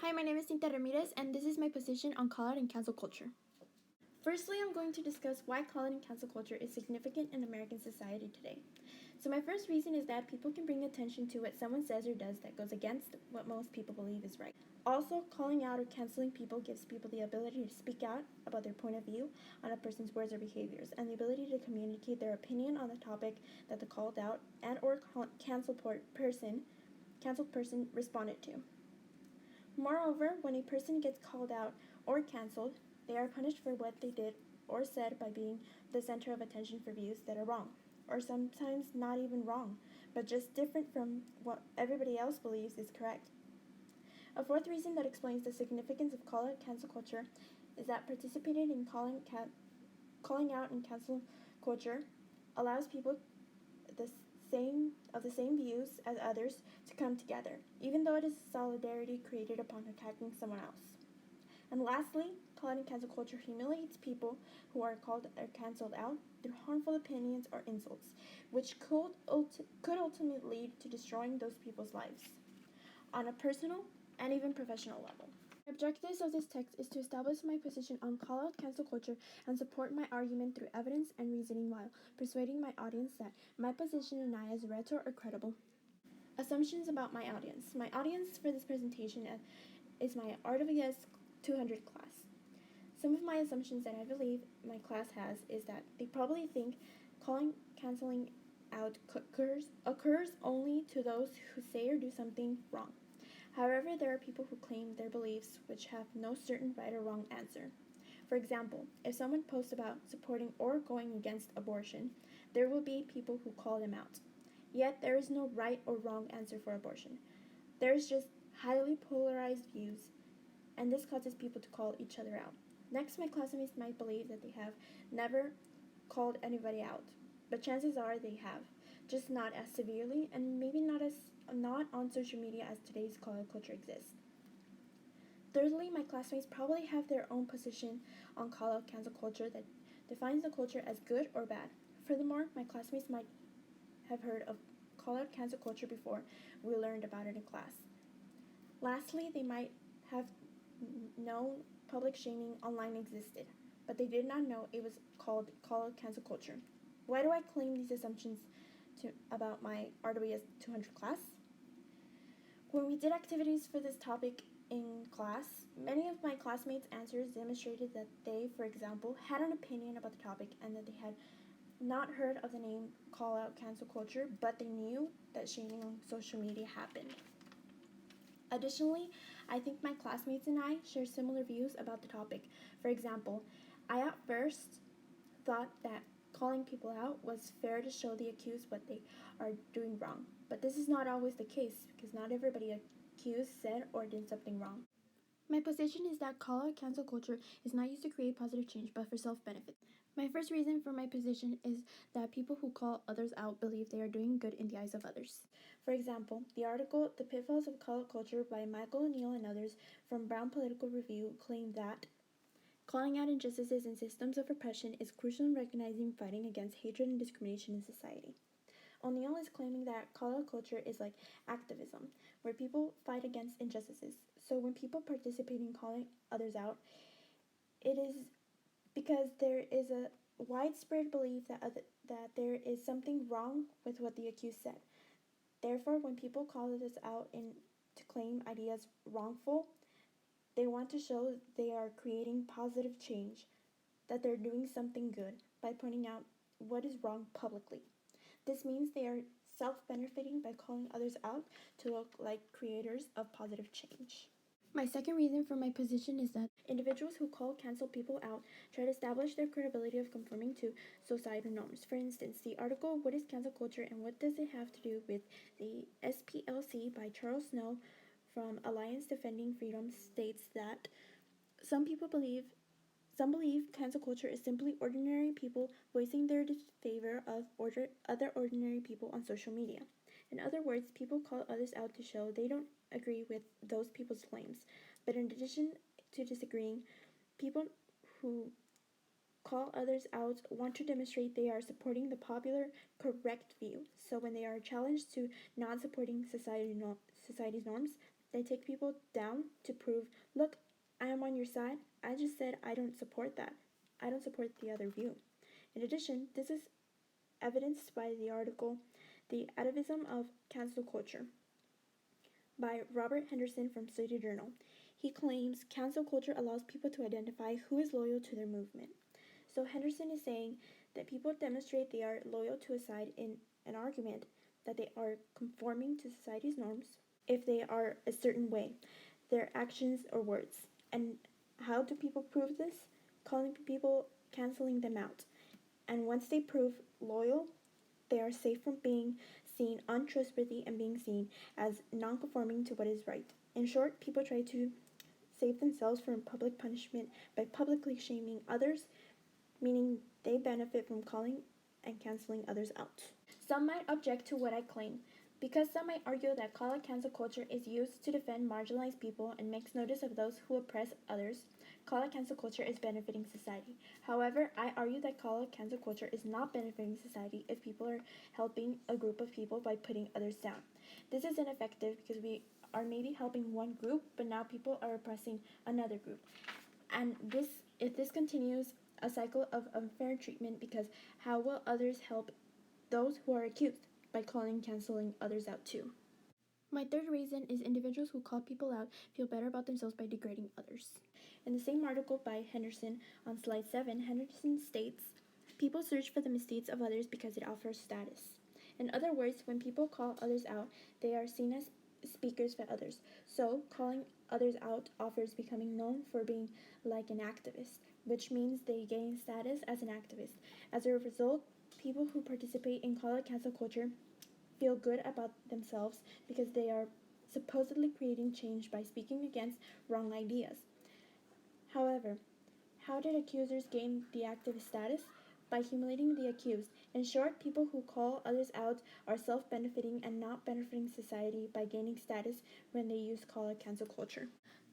Hi, my name is Cinta Ramirez, and this is my position on call-out and cancel culture. Firstly, I'm going to discuss why call-out and cancel culture is significant in American society today. So my first reason is that people can bring attention to what someone says or does that goes against what most people believe is right. Also, calling out or canceling people gives people the ability to speak out about their point of view on a person's words or behaviors, and the ability to communicate their opinion on the topic that the called out and or canceled person responded to. Moreover, when a person gets called out or canceled, they are punished for what they did or said by being the center of attention for views that are wrong, or sometimes not even wrong, but just different from what everybody else believes is correct. A fourth reason that explains the significance of call-out cancel culture is that participating in calling out and cancel culture allows people the same views as others to come together, even though it is solidarity created upon attacking someone else. And lastly, call-out and cancel culture humiliates people who are called or canceled out through harmful opinions or insults, which could ultimately lead to destroying those people's lives on a personal and even professional level. The objectives of this text is to establish my position on call-out cancel culture and support my argument through evidence and reasoning while persuading my audience that my position and I as retro are credible. Assumptions about my audience. My audience for this presentation is my RWS 200 class. Some of my assumptions that I believe my class has is that they probably think canceling out occurs only to those who say or do something wrong. However, there are people who claim their beliefs which have no certain right or wrong answer. For example, if someone posts about supporting or going against abortion, there will be people who call them out. Yet there is no right or wrong answer for abortion. There is just highly polarized views, and this causes people to call each other out. Next, my classmates might believe that they have never called anybody out, but chances are they have, just not as severely and maybe not on social media as today's call-out culture exists. Thirdly, my classmates probably have their own position on call-out cancel culture that defines the culture as good or bad. Furthermore, my classmates might have heard of call-out cancel culture before we learned about it in class. Lastly, they might have known public shaming online existed, but they did not know it was called call-out cancel culture. Why do I claim these assumptions about my RWS 200 class? When we did activities for this topic in class, many of my classmates' answers demonstrated that they, for example, had an opinion about the topic and that they had not heard of the name call-out cancel culture, but they knew that shaming on social media happened. Additionally, I think my classmates and I share similar views about the topic. For example, I at first thought that calling people out was fair to show the accused what they are doing wrong. But this is not always the case because not everybody accused said or did something wrong. My position is that call-out cancel culture is not used to create positive change but for self-benefit. My first reason for my position is that people who call others out believe they are doing good in the eyes of others. For example, the article The Pitfalls of Call-out Culture by Michael O'Neill and others from Brown Political Review claimed that calling out injustices and systems of oppression is crucial in recognizing fighting against hatred and discrimination in society. O'Neill is claiming that call-out culture is like activism, where people fight against injustices. So when people participate in calling others out, it is because there is a widespread belief that there is something wrong with what the accused said. Therefore, when people call others out to claim ideas wrongful, they want to show they are creating positive change, that they're doing something good by pointing out what is wrong publicly. This means they are self-benefiting by calling others out to look like creators of positive change. My second reason for my position is that individuals who cancel people out try to establish their credibility of conforming to societal norms. For instance, the article What is Cancel Culture and What Does It Have to Do with the SPLC by Charles Snow from Alliance Defending Freedom states that some believe cancel culture is simply ordinary people voicing their disfavor of other ordinary people on social media. In other words, people call others out to show they don't agree with those people's claims. But in addition to disagreeing, people who call others out want to demonstrate they are supporting the popular, correct view. So when they are challenged to not supporting society's norms, They take people down to prove, look, I am on your side. I just said I don't support that. I don't support the other view. In addition, this is evidenced by the article The Atavism of Cancel Culture by Robert Henderson from City Journal. He claims cancel culture allows people to identify who is loyal to their movement. So Henderson is saying that people demonstrate they are loyal to a side in an argument, that they are conforming to society's norms if they are a certain way, their actions or words. And how do people prove this? Calling people, canceling them out. And once they prove loyal, they are safe from being seen untrustworthy and being seen as non-conforming to what is right. In short, people try to save themselves from public punishment by publicly shaming others, meaning they benefit from calling and canceling others out. Some might object to what I claim, because some might argue that call-out cancel culture is used to defend marginalized people and makes notice of those who oppress others. Call-out cancel culture is benefiting society. However, I argue that call-out cancel culture is not benefiting society if people are helping a group of people by putting others down. This is ineffective because we are maybe helping one group, but now people are oppressing another group. And if this continues, a cycle of unfair treatment, because how will others help those who are accused? By calling canceling others out too. My third reason is individuals who call people out feel better about themselves by degrading others. In the same article by Henderson on slide 7, Henderson states, people search for the misdeeds of others because it offers status. In other words, when people call others out, they are seen as speakers for others. So, calling others out offers becoming known for being like an activist, which means they gain status as an activist. As a result, people who participate in call out cancel culture feel good about themselves because they are supposedly creating change by speaking against wrong ideas. However, how did accusers gain the activist status? By humiliating the accused. In short, people who call others out are self-benefiting and not benefiting society by gaining status when they use call-out cancel culture.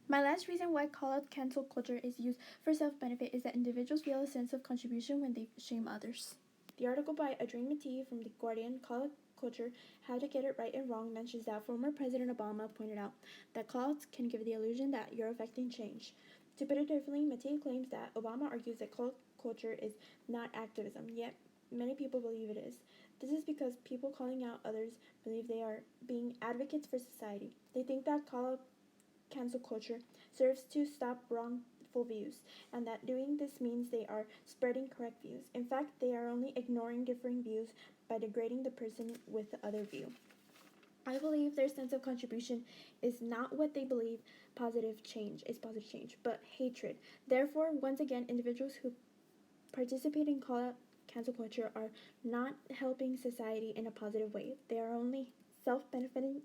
My last reason why call-out cancel culture is used for self-benefit is that individuals feel a sense of contribution when they shame others. The article by Adrian Matee from The Guardian, Call-Out Culture, How to Get It Right and Wrong, mentions that former President Obama pointed out that call-outs can give the illusion that you're affecting change. To put it differently, Matee claims that Obama argues that call-out culture is not activism, yet many people believe it is. This is because people calling out others believe they are being advocates for society. They think that call-out cancel culture serves to stop wrongful views, and that doing this means they are spreading correct views. In fact, they are only ignoring differing views by degrading the person with the other view. I believe their sense of contribution is not what they believe positive change, but hatred. Therefore, once again, individuals who participate in call-out cancel culture are not helping society in a positive way. They are only self-benefiting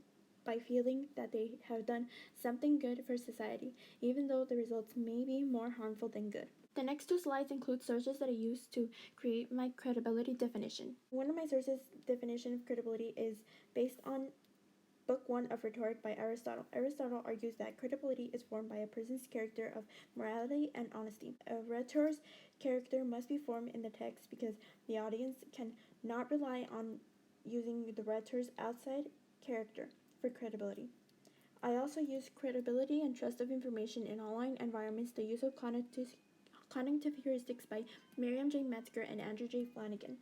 by feeling that they have done something good for society, even though the results may be more harmful than good. The next two slides include sources that I used to create my credibility definition. One of my sources' definition of credibility is based on Book 1 of Rhetoric by Aristotle. Aristotle argues that credibility is formed by a person's character of morality and honesty. A rhetor's character must be formed in the text because the audience can not rely on using the rhetor's outside character for credibility. I also use credibility and trust of information in online environments, the use of cognitive heuristics by Miriam J. Metzger and Andrew J. Flanagan.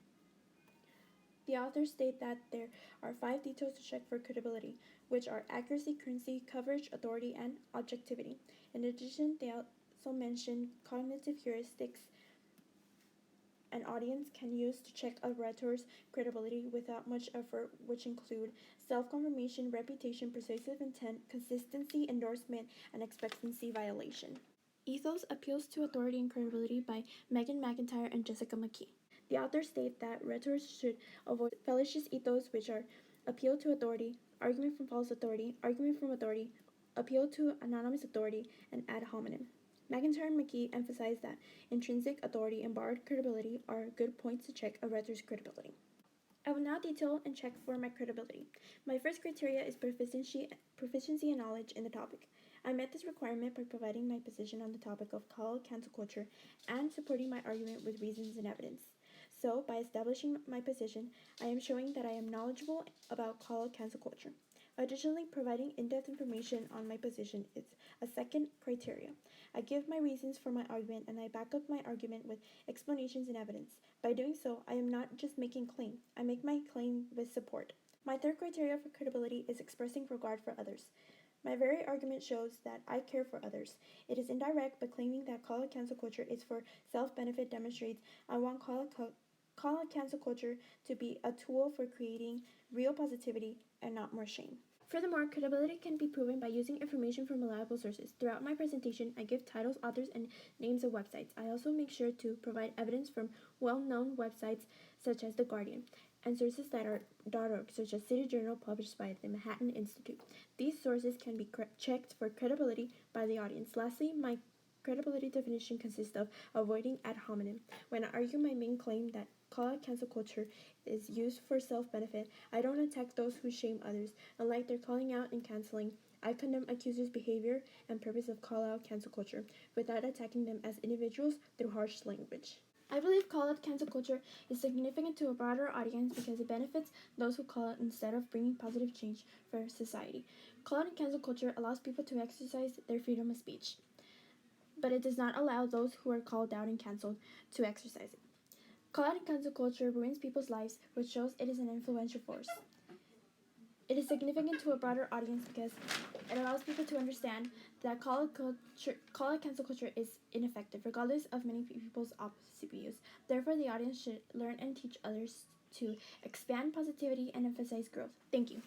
The authors state that there are 5 details to check for credibility, which are accuracy, currency, coverage, authority, and objectivity. In addition, they also mention cognitive heuristics an audience can use to check a rhetor's credibility without much effort, which include self-confirmation, reputation, persuasive intent, consistency, endorsement, and expectancy violation. Ethos appeals to authority and credibility by Megan McIntyre and Jessica McKee. The authors state that rhetors should avoid fallacious ethos, which are appeal to authority, argument from false authority, argument from authority, appeal to anonymous authority, and ad hominem. McIntyre and McKee emphasize that intrinsic authority and borrowed credibility are good points to check a rhetor's credibility. I will now detail and check for my credibility. My first criteria is proficiency and knowledge in the topic. I met this requirement by providing my position on the topic of call cancel culture and supporting my argument with reasons and evidence. So, by establishing my position, I am showing that I am knowledgeable about call cancel culture. Additionally, providing in-depth information on my position is a second criteria. I give my reasons for my argument and I back up my argument with explanations and evidence. By doing so, I am not just making claim, I make my claim with support. My third criteria for credibility is expressing regard for others. My very argument shows that I care for others. It is indirect, but claiming that call-out cancel culture is for self-benefit demonstrates I want call-out cancel culture to be a tool for creating real positivity and not more shame. Furthermore, credibility can be proven by using information from reliable sources. Throughout my presentation, I give titles, authors, and names of websites. I also make sure to provide evidence from well-known websites such as The Guardian and sources that are .org, such as City Journal published by the Manhattan Institute. These sources can be checked for credibility by the audience. Lastly, my credibility definition consists of avoiding ad hominem. When I argue my main claim that call-out cancel culture is used for self-benefit, I don't attack those who shame others. Unlike their calling out and canceling, I condemn accusers' behavior and purpose of call-out cancel culture without attacking them as individuals through harsh language. I believe call-out cancel culture is significant to a broader audience because it benefits those who call out instead of bringing positive change for society. Call-out and cancel culture allows people to exercise their freedom of speech, but it does not allow those who are called out and canceled to exercise it. Call-out and cancel culture ruins people's lives, which shows it is an influential force. It is significant to a broader audience because it allows people to understand that call-out cancel culture is ineffective, regardless of many people's opposite views. Therefore, the audience should learn and teach others to expand positivity and emphasize growth. Thank you.